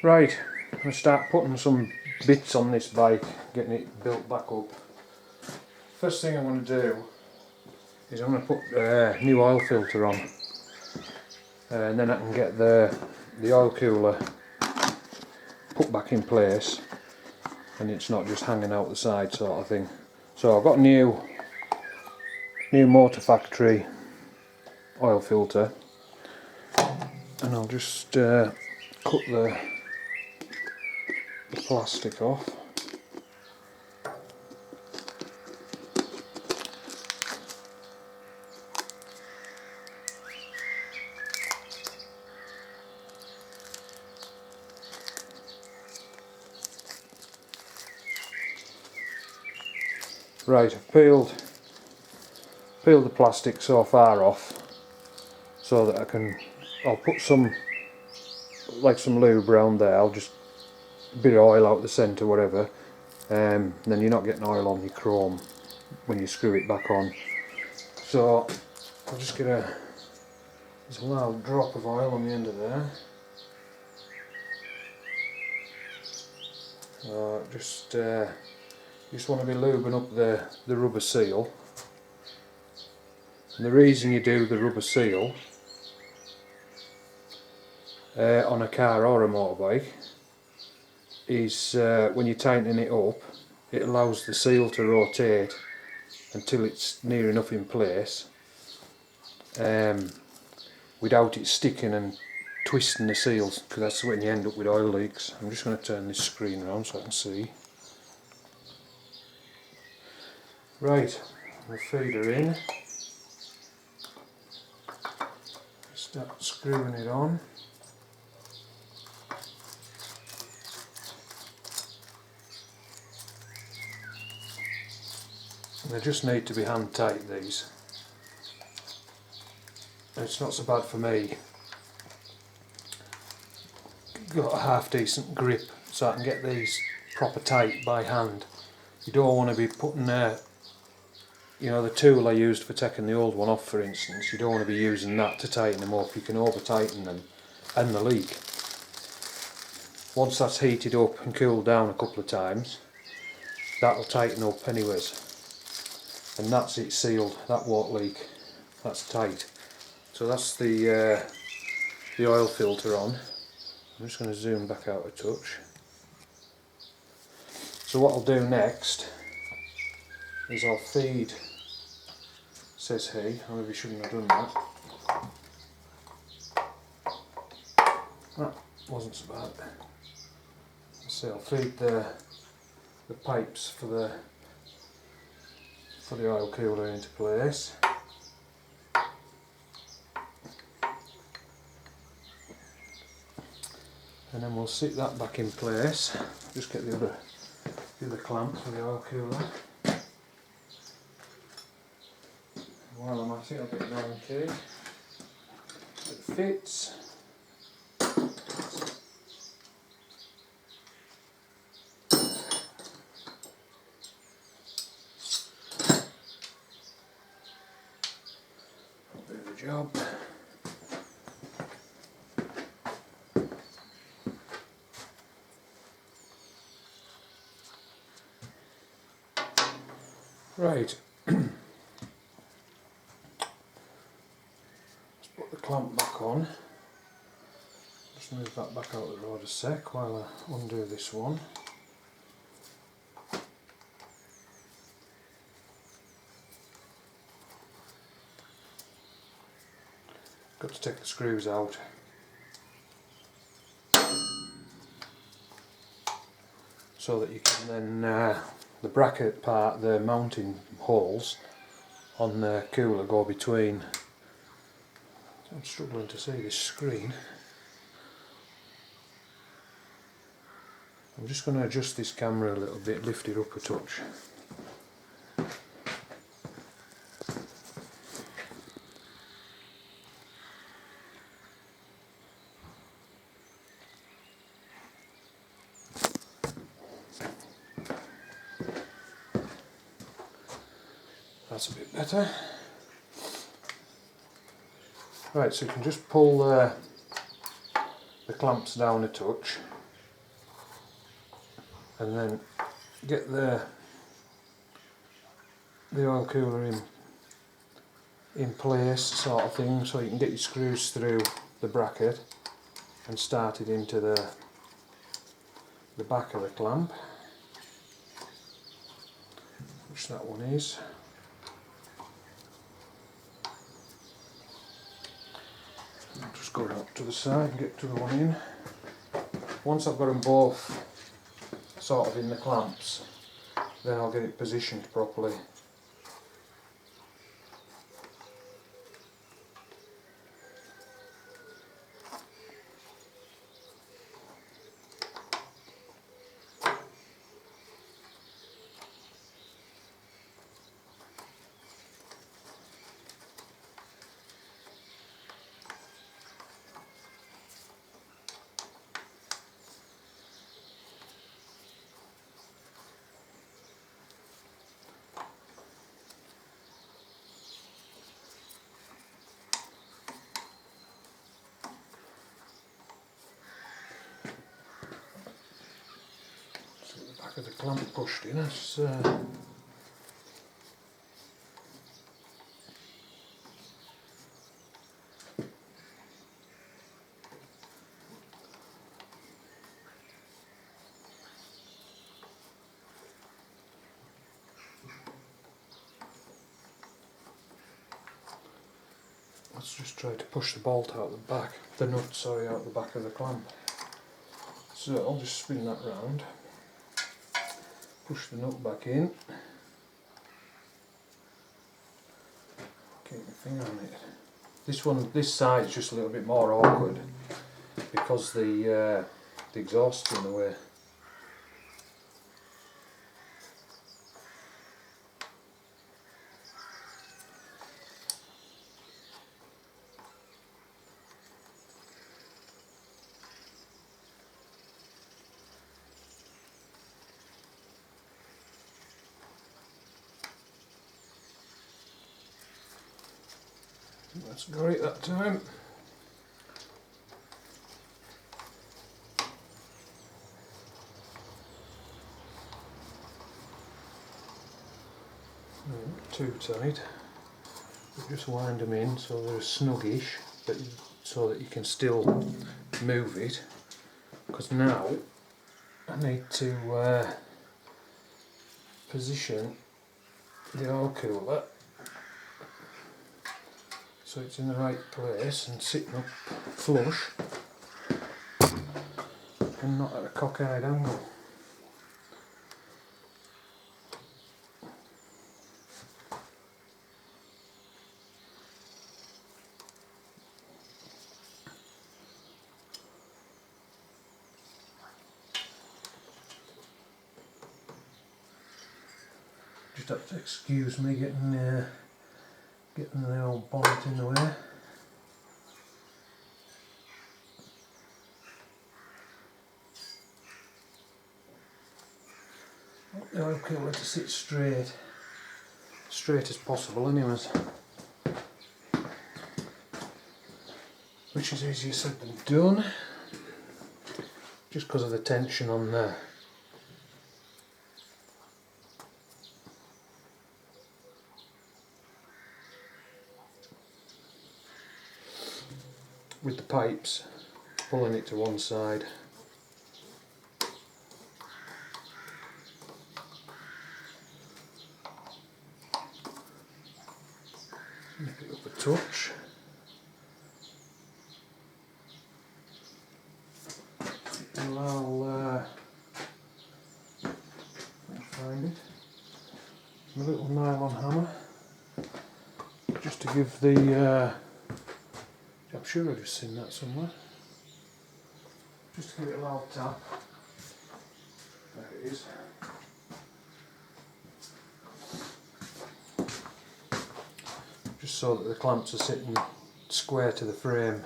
Right, I'm going to start putting some bits on this bike, getting it built back up. First thing I want to do is I'm going to put a new oil filter on, and then I can get the oil cooler put back in place and it's not just hanging out the side sort of thing. So I've got a new Motor Factory oil filter, and I'll just cut the plastic off. Right, I've peeled the plastic so far off so that I'll put some lube around there. I'll just a bit of oil out the centre, whatever, then you're not getting oil on your chrome when you screw it back on. So I'll just get there's a little drop of oil on the end of there. Just want to be lubing up the rubber seal. And the reason you do the rubber seal on a car or a motorbike is when you're tightening it up, it allows the seal to rotate until it's near enough in place without it sticking and twisting the seals, because that's when you end up with oil leaks. I'm just going to turn this screen around so I can see. Right, we'll feed her in, start screwing it on. They just need to be hand tight, these. It's not so bad for me. Got a half decent grip so I can get these proper tight by hand. You don't want to be putting the tool I used for taking the old one off, for instance, you don't want to be using that to tighten them up. You can over tighten them and the leak. Once that's heated up and cooled down a couple of times, that'll tighten up anyways. And that's it sealed, that won't leak, that's tight. So that's the oil filter on. I'm just going to zoom back out a touch. So what I'll do next is I'll feed, says he, I maybe shouldn't have done that. That wasn't so bad. So I'll feed the pipes for the oil cooler into place. And then we'll sit that back in place. Just get the other clamp for the oil cooler. While I'm at it, I'll get it down key. It fits. Do the job. Right. Let's put the clamp back on. Just move that back out of the road a sec while I undo this one. Got to take the screws out. So that you can then, the bracket part, the mounting holes on the cooler go between. I'm struggling to see this screen. I'm just going to adjust this camera a little bit, lift it up a touch. That's a bit better. Right, so you can just pull the clamps down a touch, and then get the oil cooler in place, sort of thing, so you can get your screws through the bracket and start it into the back of the clamp, which that one is. I'll just go up to the side and get to the one in. Once I've got them both sort of in the clamps, then I'll get it positioned properly. Back of the clamp pushed in. Let's just try to push the bolt out the back, the nut, sorry, out the back of the clamp. So I'll just spin that round, push the nut back in, keep my finger on it. This side is just a little bit more awkward because the exhaust's in the way. That's got it that time. Not too tight. But just wind them in so they're snuggish, but so that you can still move it. Because now I need to position the oil cooler so it's in the right place and sitting up flush and not at a cockeyed angle. Just have to excuse me getting the old bonnet in the way. Want the oil cooler to sit straight as possible anyways. Which is easier said than done, just because of the tension on there. With the pipes, pulling it to one side. Nip it up a touch. And I'll find it. My little nylon hammer, just to give the I'm sure I've just seen that somewhere. Just to give it a loud tap. There it is. Just so that the clamps are sitting square to the frame.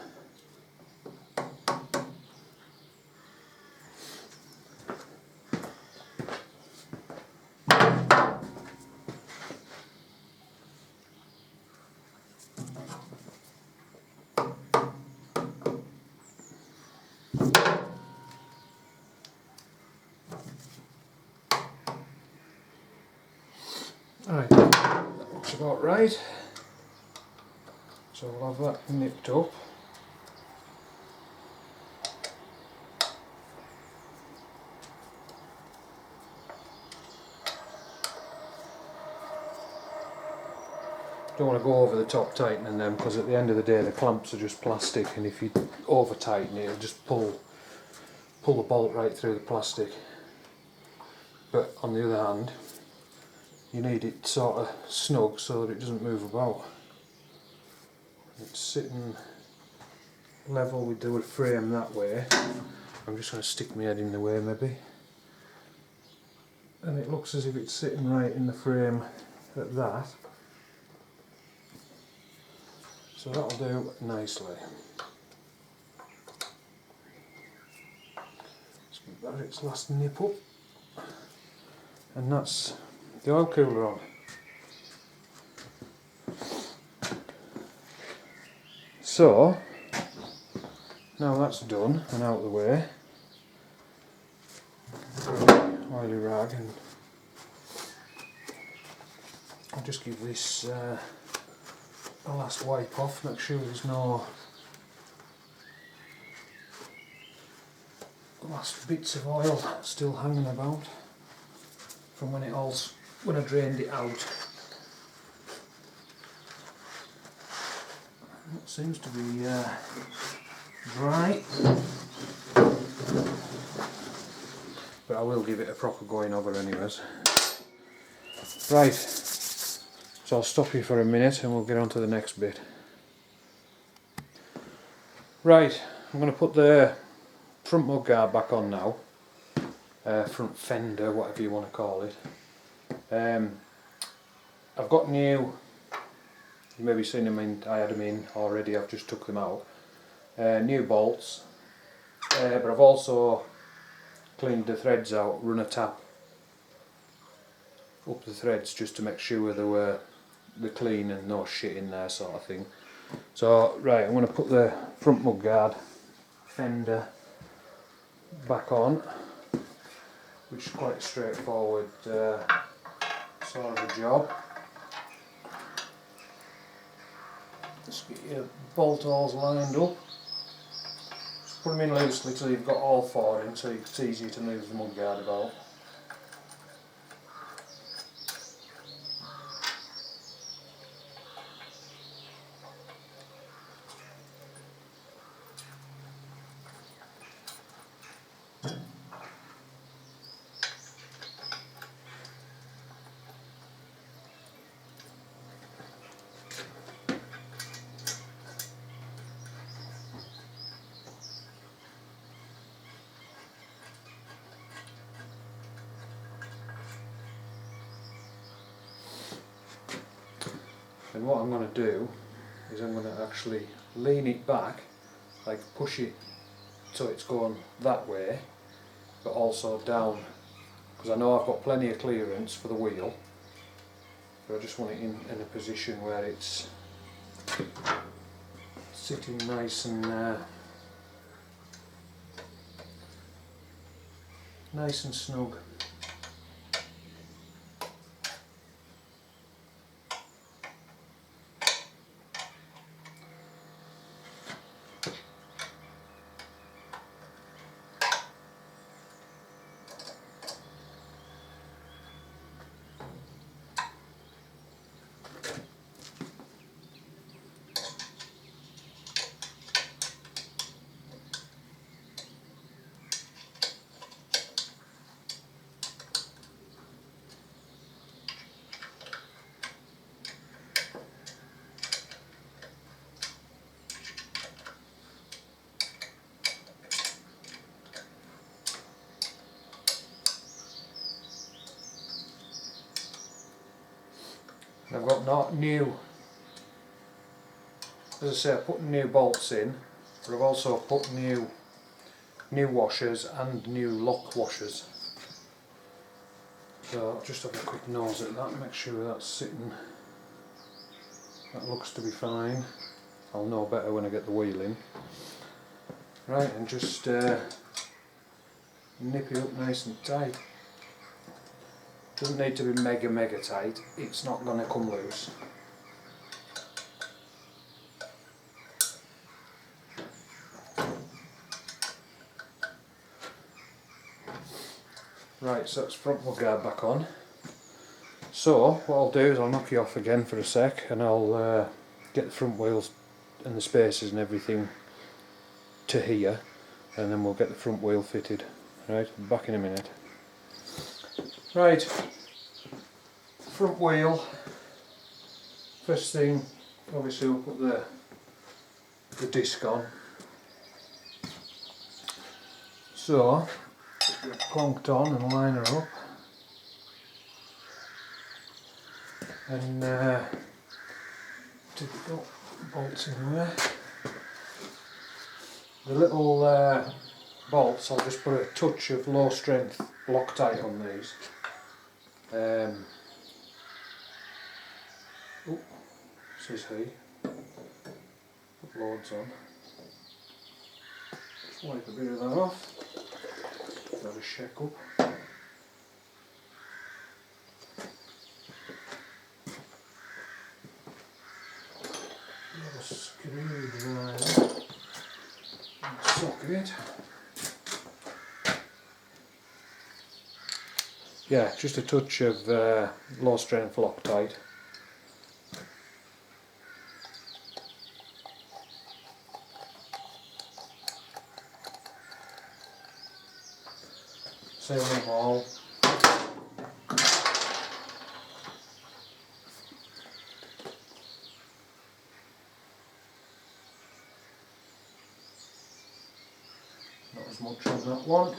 Right, that looks about right. So we'll have that nipped up. Don't want to go over the top tightening them, because at the end of the day the clamps are just plastic, and if you over tighten it, it'll just pull the bolt right through the plastic. But on the other hand, you need it sort of snug so that it doesn't move about. It's sitting level with the frame that way. I'm just going to stick my head in the way maybe. And it looks as if it's sitting right in the frame at that. So that'll do nicely. Let's give that its last nip up. And that's the oil cooler on. So, now that's done and out of the way, oily rag, and I'll just give this a last wipe off, make sure there's no last bits of oil still hanging about from when I drained it out. It seems to be dry, but I will give it a proper going over anyways. Right, so I'll stop you for a minute and we'll get on to the next bit. Right, I'm going to put the front mudguard back on now, front fender, whatever you want to call it. I've got new, you may be seen them in, I had them in already, I've just took them out. New bolts, but I've also cleaned the threads out, run a tap up the threads just to make sure they're clean and no shit in there, sort of thing. So right, I'm going to put the front mudguard fender back on, which is quite a straightforward sort of a job. Just get your bolt holes lined up. Just put them in loosely till you've got all four in, so it's easier to move the mudguard about. And what I'm going to do is I'm going to actually lean it back, like push it so it's going that way, but also down, because I know I've got plenty of clearance for the wheel, but I just want it in a position where it's sitting nice and snug. I've got new, as I say, I put new bolts in, but I've also put new washers and new lock washers. So I'll just have a quick nose at that, make sure that's sitting, that looks to be fine. I'll know better when I get the wheel in. Right, and just nip it up nice and tight. Doesn't need to be mega tight, it's not going to come loose. Right, so that's front mudguard back on. So what I'll do is I'll knock you off again for a sec and I'll get the front wheels and the spacers and everything to here, and then we'll get the front wheel fitted. Right, I'm back in a minute. Right, front wheel. First thing, obviously we'll put the disc on. So, just get it plonked on and line her up. And typical bolts in there. The little bolts, I'll just put a touch of low strength Loctite on these. Says he. Put loads on. Just wipe a bit of that off. Have a shake up. Screwdriver and socket. Yeah, just a touch of low strength Loctite. Seal them all. Not as much on that one.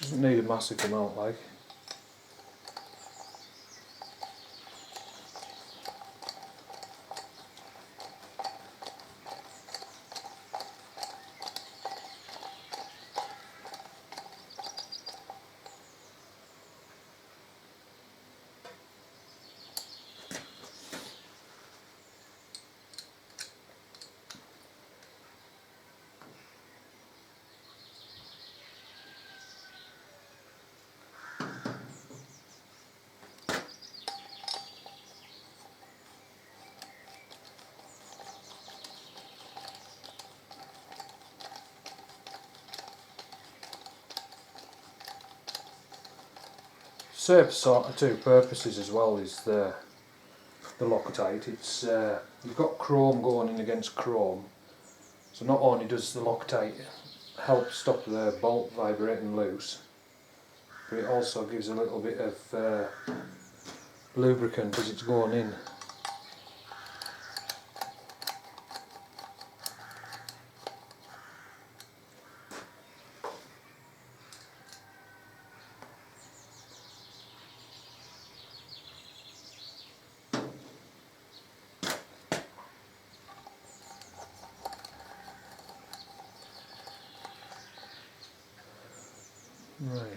Doesn't need a massive amount like. Serves sort of two purposes as well is the Loctite. It's you've got chrome going in against chrome, so not only does the Loctite help stop the bolt vibrating loose, but it also gives a little bit of lubricant as it's going in. Right.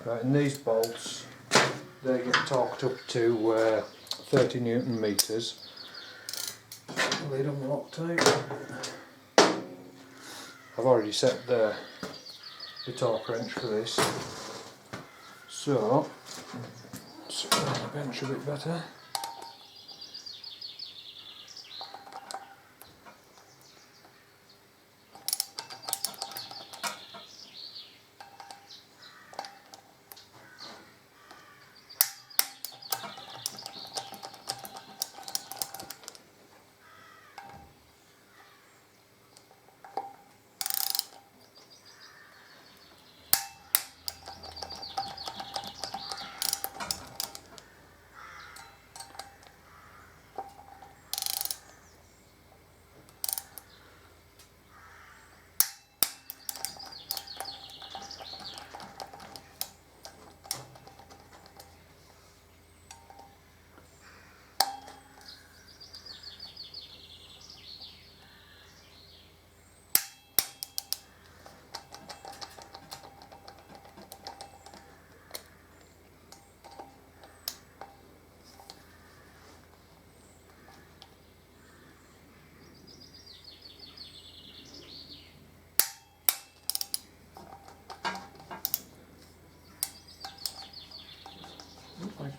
Right, and these bolts, they get torqued up to 30 Newton meters. Lid on the Loctite. I've already set the torque wrench for this, so let's put on the bench a bit better.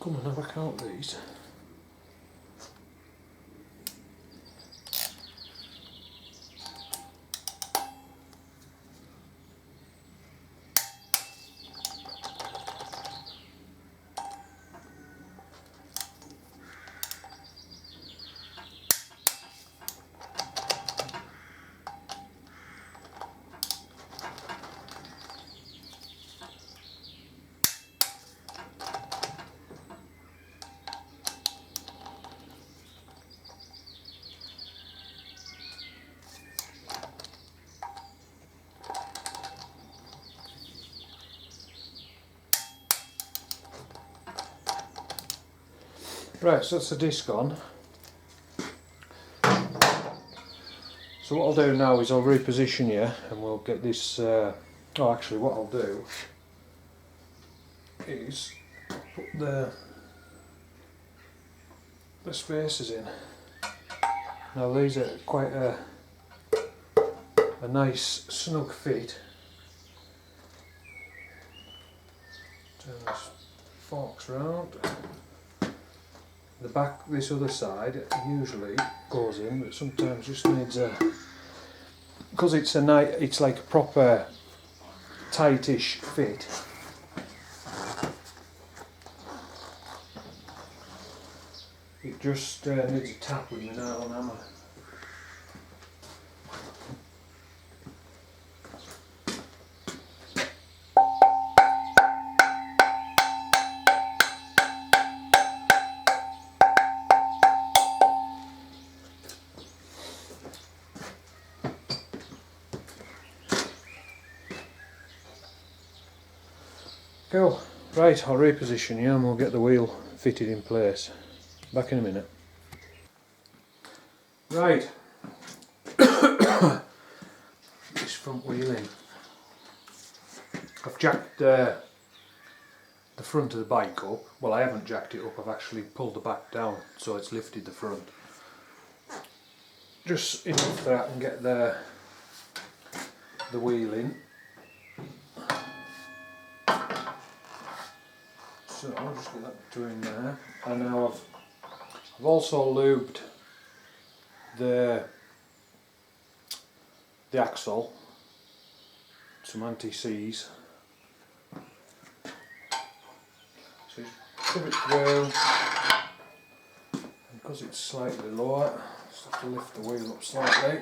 come and have a count these. Right, so that's the disc on. So what I'll do now is I'll reposition you and we'll get this, oh actually what I'll do is put the spacers in. Now these are quite a nice snug fit. Turn this forks round. The back, this other side, usually goes in, but sometimes just needs a, because it's it's like a proper tightish fit. It just needs a tap with my nylon hammer. Cool. Right, I'll reposition you and we'll get the wheel fitted in place. Back in a minute. Right. This front wheel in. I've jacked the front of the bike up. Well, I haven't jacked it up, I've actually pulled the back down so it's lifted the front. Just enough that I can get the wheel in. So I'll just get that between there, and now I've also lubed the axle, some anti-seize. So just shove it through, and because it's slightly lower, just have to lift the wheel up slightly.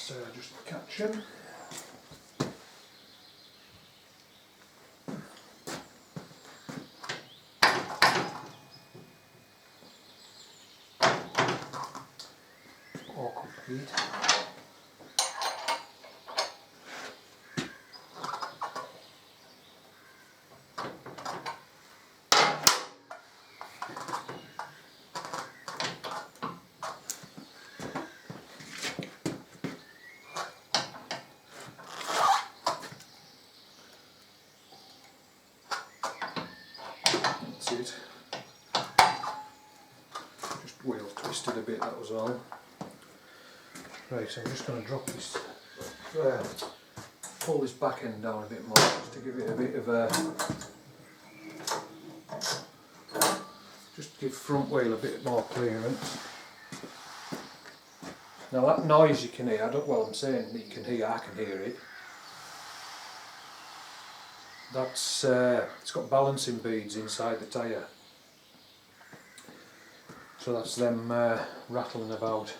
So just catch him. Awkward feet. That's it. Just wheel twisted a bit, that was all. Right, so I'm just going to drop this, pull this back end down a bit more, just to give it a bit of a, just give front wheel a bit more clearance. Now that noise you can hear, I'm saying that you can hear, I can hear it. That's, it's got balancing beads inside the tyre. So that's them rattling about.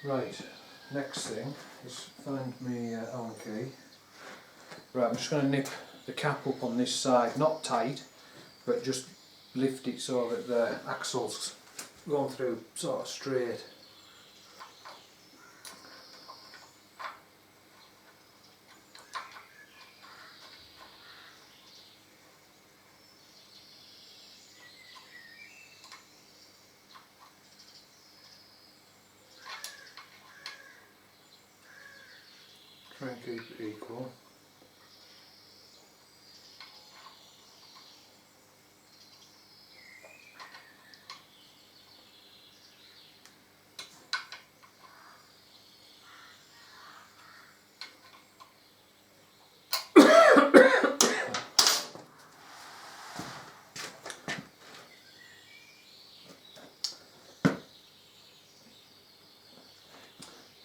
Right, next thing is find me Allen key. Right, I'm just going to nip the cap up on this side, not tight, but just lift it so that the axle's going through sort of straight. keep it equal.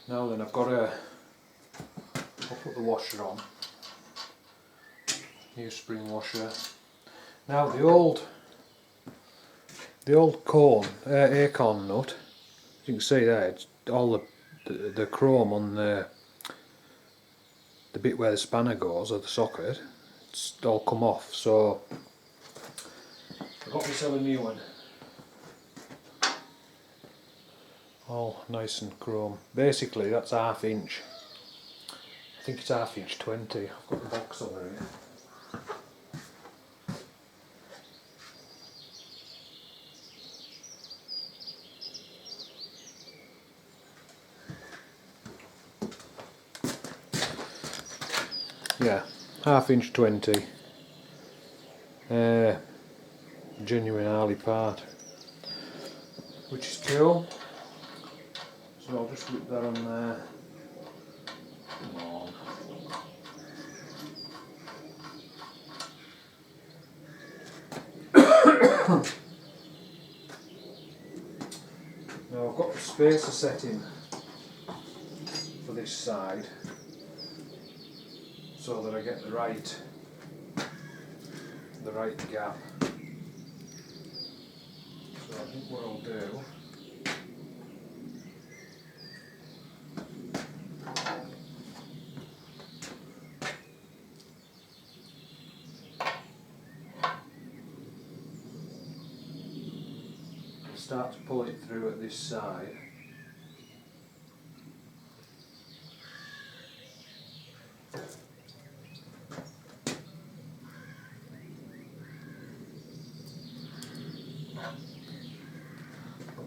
Now then, I've got I'll put the washer on, new spring washer. Now the old acorn nut, as you can see there, it's all the chrome on the bit where the spanner goes, or the socket, it's all come off, so I've got myself a new one. All nice and chrome. Basically that's ½ inch. I think it's ½ inch 20. I've got the box over here. Yeah, ½ inch 20. Genuine Harley part, which is cool. So I'll just whip that on there. Come on. Now I've got the spacer setting for this side so that I get the right gap. So I think what I'll do, I'll start to pull it through at this side.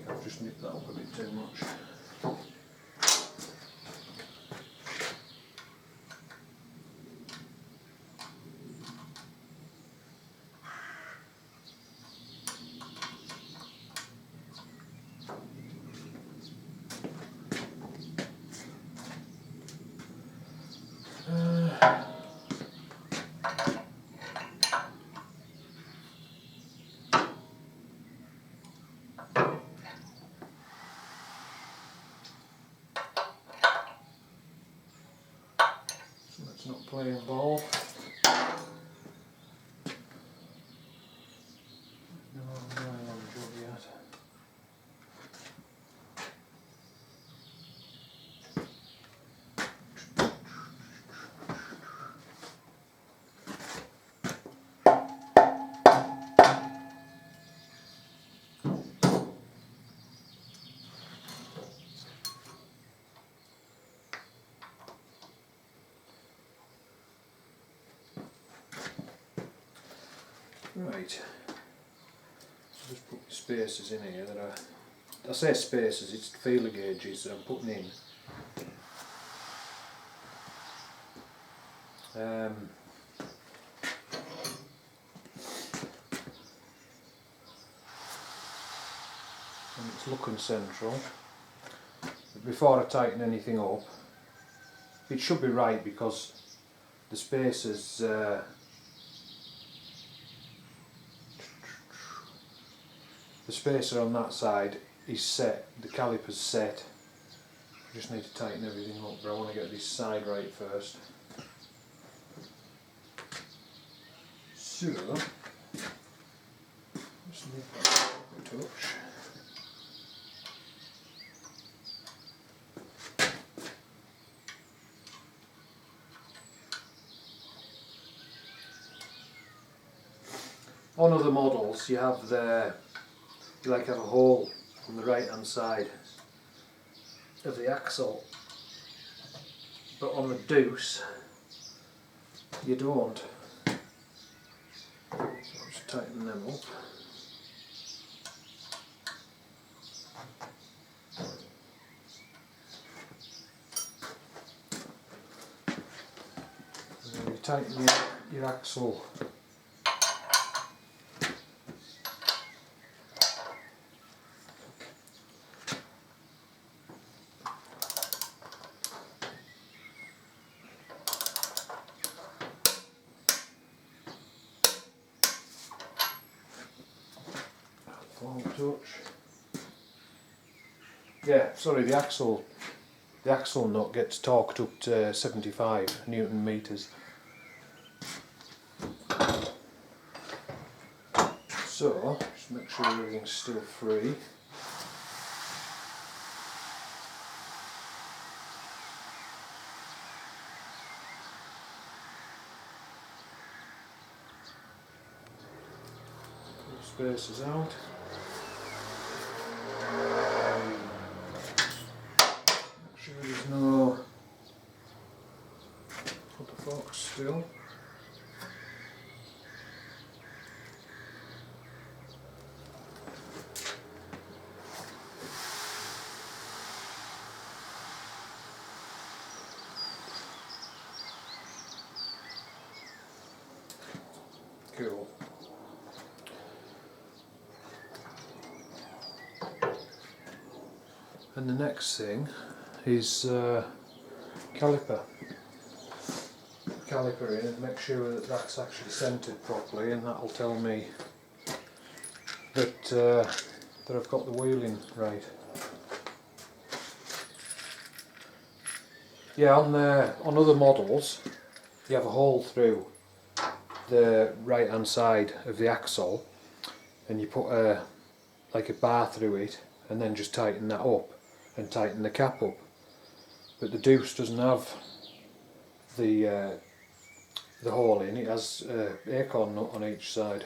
I've just nipped that up a bit too much. So let's not playing ball. No nylon jug yet. Right, I'll just put the spacers in here that I say spacers, it's feeler gauges that I'm putting in. And it's looking central. But before I tighten anything up, it should be right because the spacers the spacer on that side is set, the caliper's set. I just need to tighten everything up, but I want to get this side right first. So, just need that a touch. On other models you have you have a hole on the right hand side of the axle, but on the Deuce you don't. So I'll just tighten them up. tighten your axle. Won't touch. Yeah, sorry, the axle nut gets torqued up to 75 Newton meters. So, just make sure everything's still free. Pull spaces out. Make sure there's no hold the fork still. Cool. And the next thing is caliper in, and make sure that that's actually centered properly, and that'll tell me that that I've got the wheeling right. Yeah, on other models you have a hole through the right hand side of the axle, and you put like a bar through it, and then just tighten that up and tighten the cap up. But the Deuce doesn't have the hole in. It has acorn nut on each side.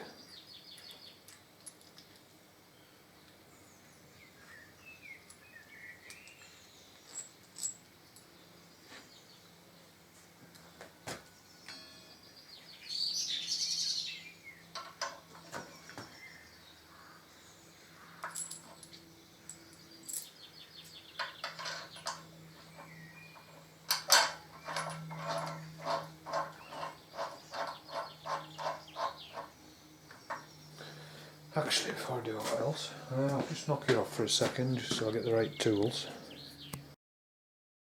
Actually, before I do what else, I'll just knock it off for a second just so I get the right tools.